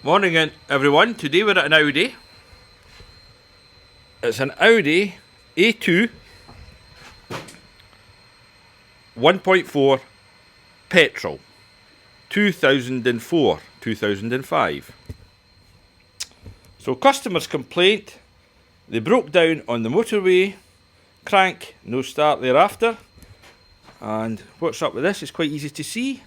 Morning everyone, today we're at an Audi. It's an Audi A2 1.4 petrol 2004, 2005. So customers complaint, they broke down on the motorway, crank, no start thereafter. And what's up with this is quite easy to see.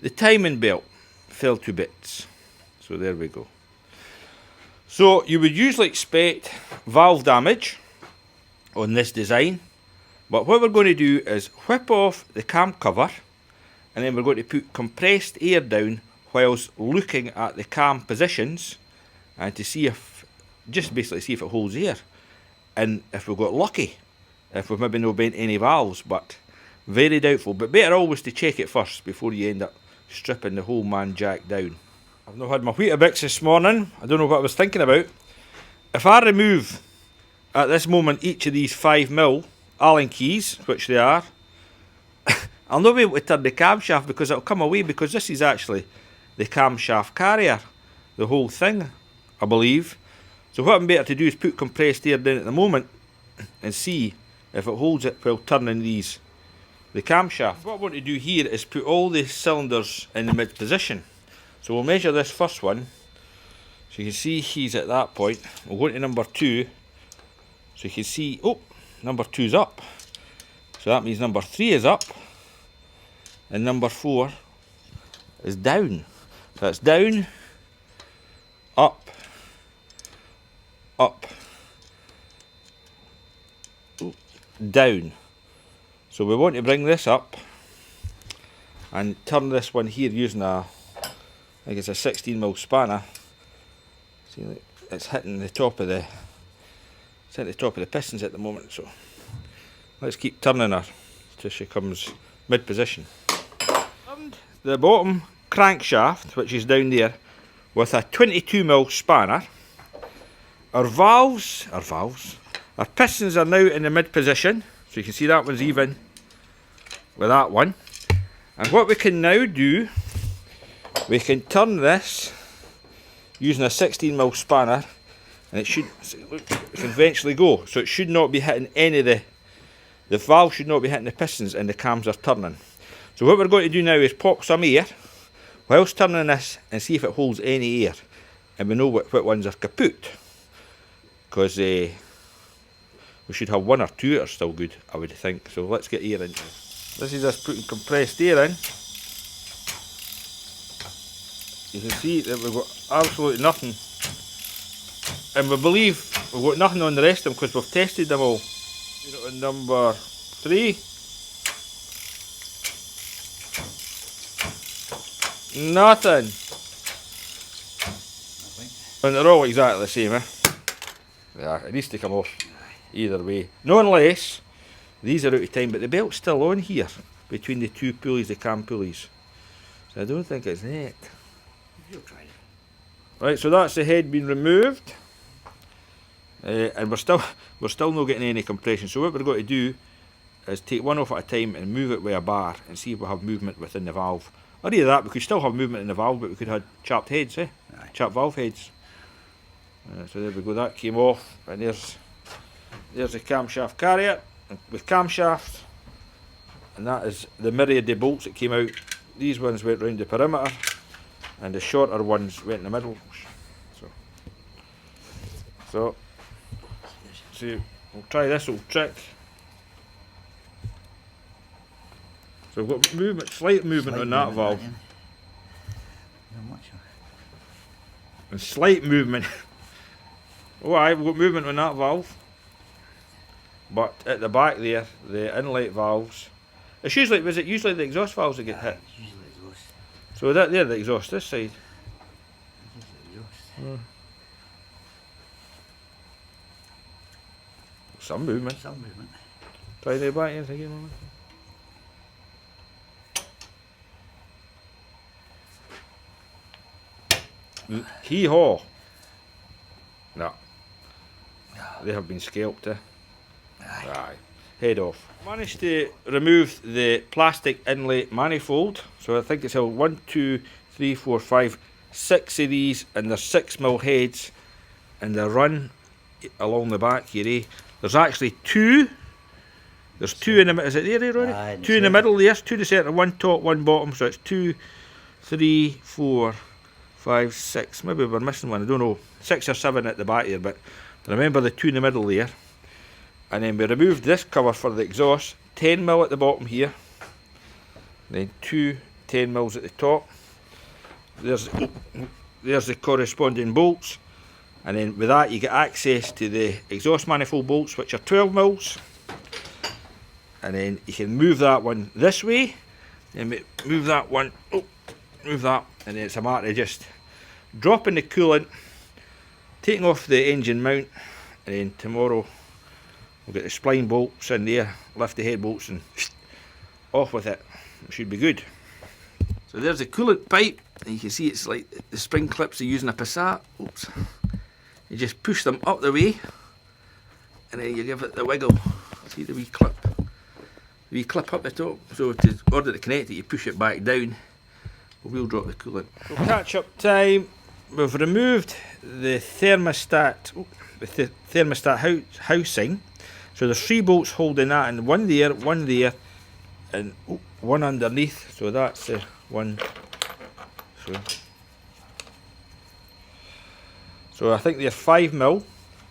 The timing belt fell to bits. So there we go. So you would usually expect valve damage on this design, but what we're going to do is whip off the cam cover, and then we're going to put compressed air down whilst looking at the cam positions and to see if, just basically see if it holds air, and if we got lucky, if we've maybe not bent any valves, but very doubtful. But better always to check it first before you end up stripping the whole man jack down. I've not had my Weetabix this morning. I don't know what I was thinking about. If I remove at this moment each of these 5mm Allen keys, which they are, I'll not be able to turn the camshaft because it'll come away, because this is actually the camshaft carrier, the whole thing, I believe. So what I'm better to do is put compressed air down at the moment and see if it holds it while turning the camshaft. What I want to do here is put all the cylinders in the mid position. So we'll measure this first one. So you can see he's at that point. We'll go to number 2. So you can see, oh, number 2's up. So that means number 3 is up. And number 4 is down. So that's down, up, up, down. So we want to bring this up and turn this one here using I think it's a 16mm spanner. See, it's hitting the top of the pistons at the moment. So let's keep turning her till she comes mid position. The bottom crankshaft, which is down there, with a 22mm spanner. Our pistons are now in the mid position. So you can see that one's even with that one. And what we can now do, we can turn this using a 16mm spanner, and it should eventually go. So it should not be hitting any of the valve should not be hitting the pistons, and the cams are turning. So what we're going to do now is pop some air whilst turning this and see if it holds any air, and we know what ones are kaput, because we should have 1 or 2 that are still good, I would think. So let's get air in. This is us putting compressed air in. You can see that we've got absolutely nothing, and we believe we've got nothing on the rest of them because we've tested them all. On number 3, nothing. And they're all exactly the same, eh? Yeah, it needs to come off either way. No, unless these are out of time, but the belt's still on here between the 2 pulleys, the cam pulleys. So I don't think it's that. Right, so that's the head being removed, and we're still not getting any compression. So what we're going to do is take one off at a time and move it with a bar and see if we have movement within the valve. Or either that, we could still have movement in the valve, but we could have chapped heads, eh? Aye. Chapped valve heads. So there we go, that came off, and there's the camshaft carrier with camshaft, and that is the myriad of bolts that came out. These ones went round the perimeter, and the shorter ones went in the middle. So see, we'll try this little trick. So we've got movement, slight movement on that valve. And slight movement. Oh aye, we've got movement on that valve. But at the back there, the inlet valves, it's usually, was it usually the exhaust valves that get hit? It's usually exhaust. So that there, the exhaust this side. Some movement. Some movement. Try the back end again, moment. Hee-haw. No. They have been scalped, eh? Aye. Head off. Managed to remove the plastic inlet manifold. So I think it's held 1, 2, 3, 4, 5 6 of these, and they're 6mm heads, and they run along the back here, eh? There's actually 2. There's 2 in the middle. Is it there, Roddy? Aye, 2 in the middle, there's 2 in the centre, 1 top, 1 bottom. So it's 2, 3, 4, 5, 6. Maybe we're missing one, I don't know. 6 or 7 at the back here, but remember the 2 in the middle there. And then we removed this cover for the exhaust. 10mm at the bottom here. Then 2 10mm at the top. There's the corresponding bolts. And then with that you get access to the exhaust manifold bolts, which are 12mm. And then you can move that one this way, and move that one, move that, and then it's a matter of just dropping the coolant, taking off the engine mount, and then tomorrow we'll get the spline bolts in there, lift the head bolts and off with it. It should be good. So there's the coolant pipe, and you can see it's like the spring clips they use in a Passat. Oops. You just push them up the way, and then you give it the wiggle. See the wee clip? The wee clip up the top. So to order to connect it, you push it back down. We'll drop the coolant. So catch up time. We've removed the thermostat, housing. So there's 3 bolts holding that, and one there, and one underneath. So that's one. So I think they're 5mm.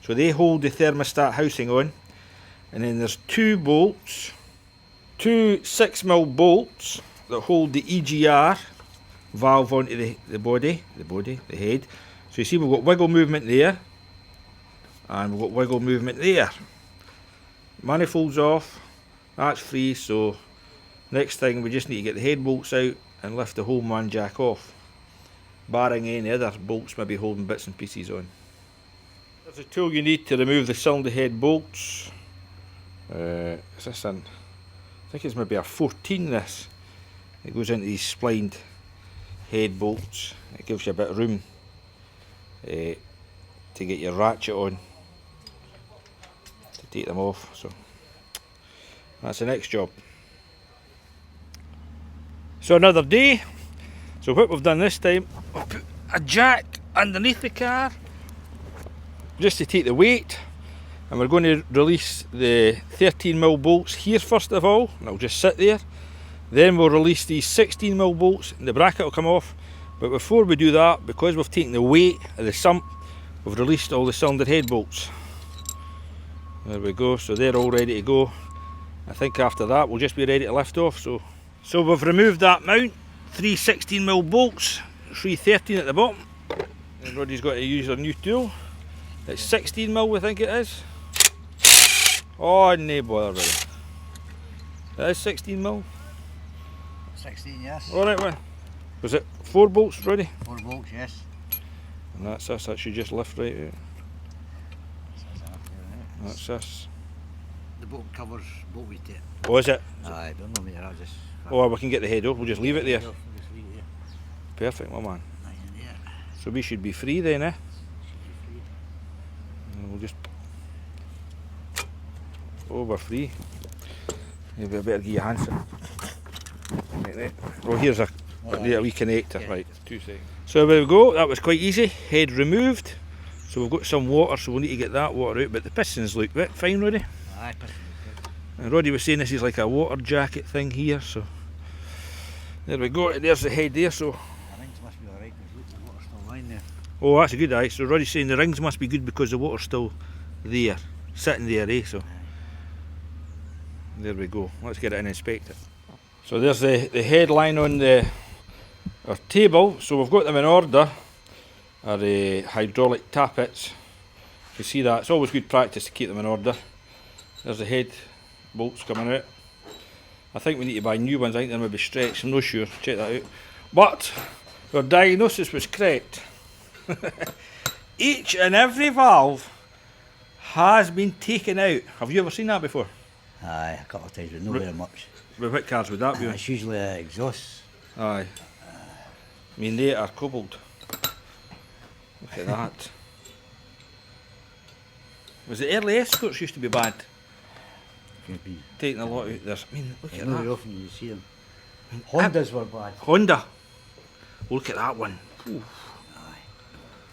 So they hold the thermostat housing on. And then there's 2 bolts, 2 6mm bolts that hold the EGR valve onto the head. So you see we've got wiggle movement there, and we've got wiggle movement there. Manifold's off, that's free, so next thing we just need to get the head bolts out and lift the whole man jack off, barring any other bolts maybe holding bits and pieces on. There's the tool you need to remove the cylinder head bolts. Is this in? I think it's maybe a 14 this. It goes into these splined head bolts. It gives you a bit of room to get your ratchet on to take them off. So that's the next job. So another day. So what we've done this time, we've put a jack underneath the car just to take the weight, and we're going to release the 13mm bolts here first of all, and it'll just sit there. Then we'll release these 16mm bolts and the bracket will come off. But before we do that, because we've taken the weight of the sump, we've released all the cylinder head bolts. There we go, so they're all ready to go. I think after that we'll just be ready to lift off. So we've removed that mount, 3 16mm bolts, 3 13 at the bottom. And Roddy's got to use our new tool. It's 16mm I think it is. Oh, no bother with it. That is 16mm. 16, yes. Alright, one. Was it 4 bolts, Roddy? 4 bolts, yes. And that's this, that should just lift right out. That's this. The bolt covers bolt with it. Oh, is it? Aye, don't know me, I'll just... Oh, we can get the head off, we'll just leave it there. Just leave it there. Perfect, my man. Aye, yeah. So we should be free then, eh? Should be free. And we'll just... Oh, we're free. Maybe I better give you a hand for it. Like that. Oh, here's a wee connector, yeah. Right, 2 seconds. So there we go, that was quite easy. Head removed. So we've got some water, so we'll need to get that water out, but the pistons look fine, Roddy. Aye, pistons look good. And Roddy was saying this is like a water jacket thing here, so there we go, there's the head there. So the rings must be alright, because the water's still lying there. Oh, that's a good eye. So Roddy's saying the rings must be good because the water's still there, sitting there, eh? So there we go, let's get it in and inspect it. So there's the headline on our table. So we've got them in order, our hydraulic tappets. You can see that, it's always good practice to keep them in order. There's the head bolts coming out. I think we need to buy new ones, I think they may be stretched, I'm not sure, check that out. But our diagnosis was correct. Each and every valve has been taken out. Have you ever seen that before? Aye, a couple of times, but not very much. With what cars would that be on? It's usually exhaust. Aye. I mean, they are cobbled. Look at that. Was it early Escorts used to be bad? Could be. Taking a lot out there. I mean, look at Not that. very often you see them. Hondas were bad. Honda. Oh, look at that one. Ooh.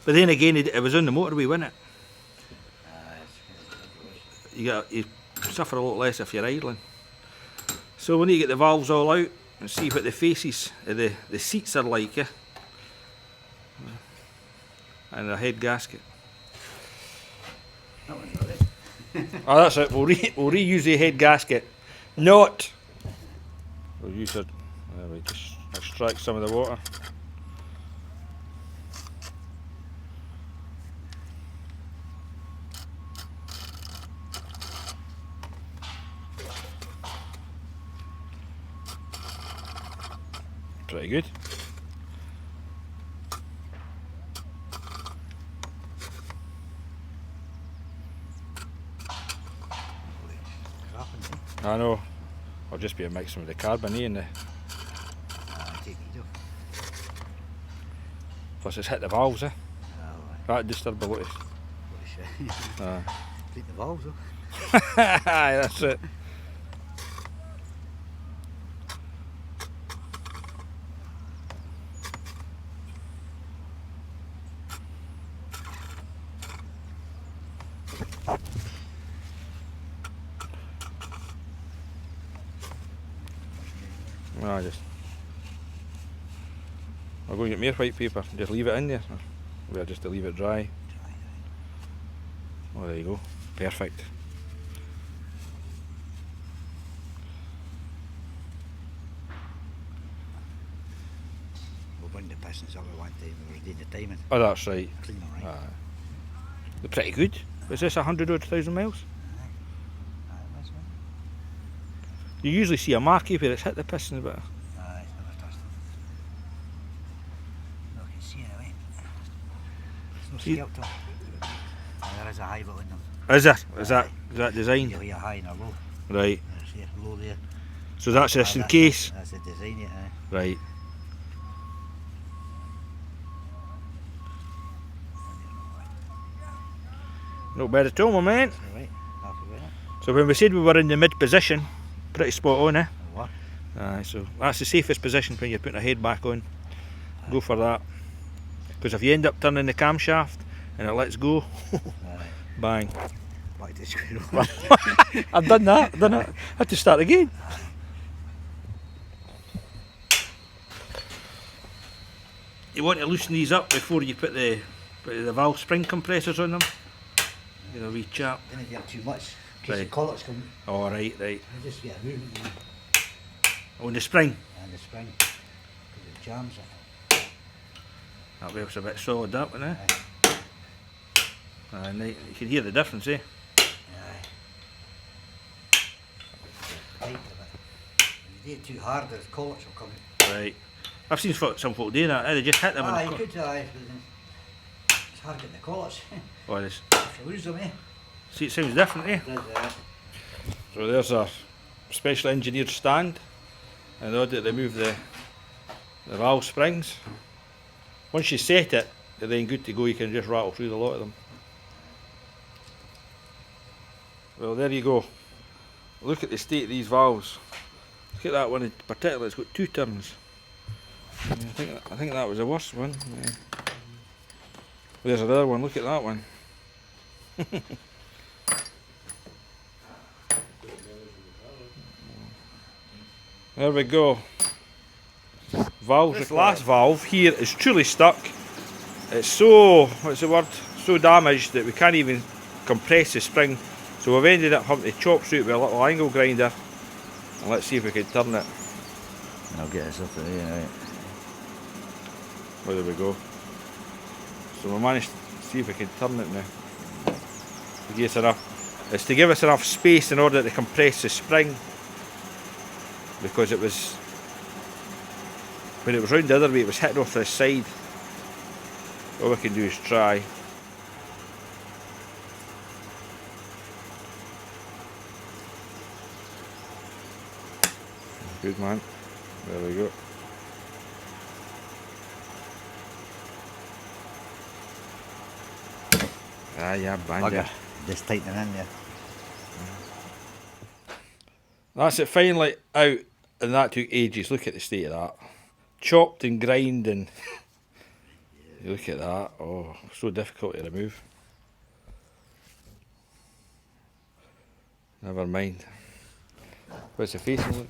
But then again, it was on the motorway, wasn't it? You suffer a lot less if you're idling. So we need to get the valves all out and see what the faces of the seats are like, yeah? And the head gasket. That one's not it. Oh, that's it. We'll reuse the head gasket. Not. We'll use it. There we just extract some of the water. Pretty good. I know. I'll just be a mixing with the carbon and the. Plus it's hit the valves, eh? That disturbed the lotus. Beat the valves though. Aye, that's it. No, I'll go and get more white paper, just leave it in there. Or just to leave it dry. Oh, there you go. Perfect. We'll bring the pistons up at one time when we were doing the timing. Oh, that's right. Clean them right. They're pretty good. Is this 100,000 miles? Aye, that's one. You usually see a marquee where it's hit the piston a bit. Aye, it's never touched them. No, I can see it away. There's no scalp to them. And there is a high bit on them. Is there? Is that designed? You'll hear high and a low. Right. There's here, low there. So that's just in That's case. That's the design, yeah. Right. Not bad at all, my man. Alright, happy with it. So when we said we were in the mid position, pretty spot on, eh? What? Aye, so that's the safest position when you're putting a head back on. Go for that. Because if you end up turning the camshaft and it lets go, bang. Back to square one. I've done that, had to start again. You want to loosen these up before you put the valve spring compressors on them. You know, wee chap. Didn't get too much. In case Right. the collets come, Oh, right. you just get a movement On the spring. and the spring. Because it jams it. That way it's a bit solid, that one, eh? And you can hear the difference, eh? Aye. Tight a bit. If you do it too hard, the collets will come out. Right. I've seen some folk doing that, eh? They just hit them Aye, in you the could, aye. But then it's hard getting the collets. Oh, it is. If you lose them, eh? See, it sounds different, eh? It does, So there's our special engineered stand in order to remove the valve springs. Once you set it, they're then good to go. You can just rattle through the lot of them. Well, there you go. Look at the state of these valves. Look at that one in particular. It's got two turns. I think that was the worst one. Yeah. There's another one. Look at that one. There we go. Valves. This last valve here is truly stuck. It's so, what's the word, so damaged that we can't even compress the spring. So we've ended up having to chop through it with a little angle grinder. And let's see if we can turn it. I'll get this up there, right. Well, there we go. So we managed to see if we can turn it now. To give us enough. It's to give us enough space in order to compress the spring. Because it was, when it was round the other way, it was hitting off this side. All we can do is try. Good man. There we go. Ah, yeah, bang it. Just tightening in there. That's it finally out, and that took ages. Look at the state of that. Chopped and grind and You look at that, oh, so difficult to remove. Never mind. What's the facing look?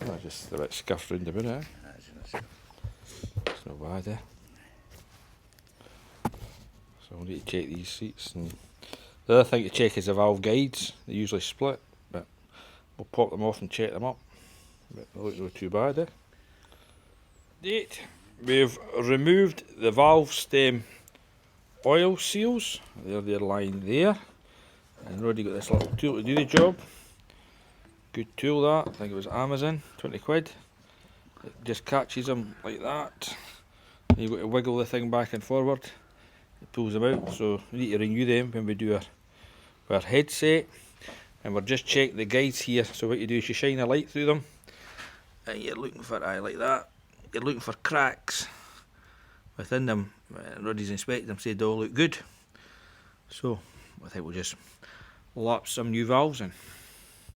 Oh, just a bit scuffed round the boot, eh? It's not bad, eh? So we'll need to check these seats. And the other thing to check is the valve guides. They usually split, but we'll pop them off and check them up. But they look not too bad, eh? Date. We've removed the valve stem oil seals. They're lying there. And already got this little tool to do the job. Good tool that. I think it was Amazon, 20 quid. It just catches them like that. You've got to wiggle the thing back and forward. It pulls them out, so we need to renew them when we do our headset. And we're just checking the guides here. So what you do is you shine a light through them, and you're looking for like that. You're looking for cracks within them. Roddy's inspected them, said they all look good. So I think we'll just lap some new valves in.